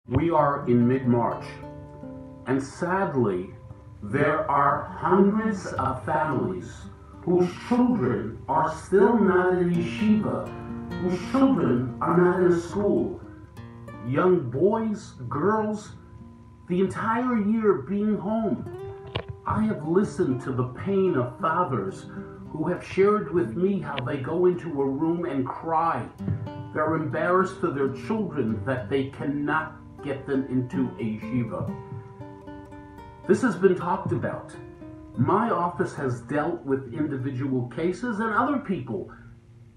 We are in mid-March, and sadly, there are hundreds of families whose children are still not in yeshiva, whose children are not in school. Young boys, girls, the entire year being home. I have listened to the pain of fathers who have shared with me how they go into a room and cry. They're embarrassed for their children that they cannot get them into a yeshiva. This has been talked about. My office has dealt with individual cases, and other people,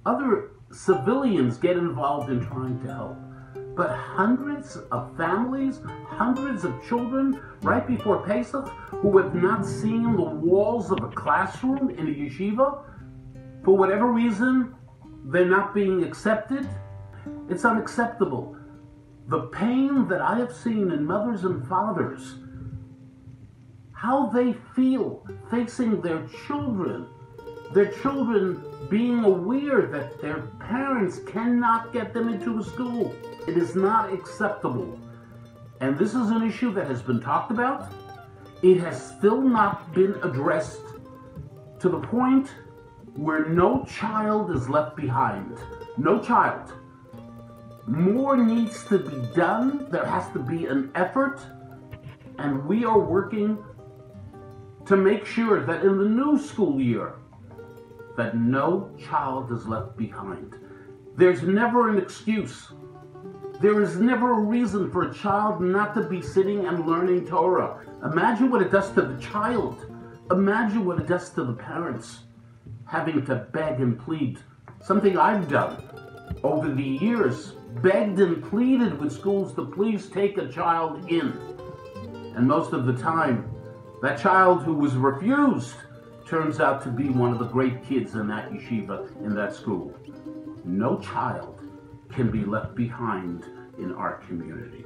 other civilians get involved in trying to help. But hundreds of families, hundreds of children, right before Pesach, who have not seen the walls of a classroom in a yeshiva, for whatever reason, they're not being accepted. It's unacceptable. The pain that I have seen in mothers and fathers, how they feel facing their children being aware that their parents cannot get them into a school. It is not acceptable. And this is an issue that has been talked about. It has still not been addressed to the point where no child is left behind. No child. More needs to be done. There has to be an effort. And we are working to make sure that in the new school year, that no child is left behind. There's never an excuse. There is never a reason for a child not to be sitting and learning Torah. Imagine what it does to the child. Imagine what it does to the parents, having to beg and plead. Something I've done over the years, begged and pleaded with schools to please take a child in. And most of the time, that child who was refused turns out to be one of the great kids in that yeshiva, in that school. No child can be left behind in our community.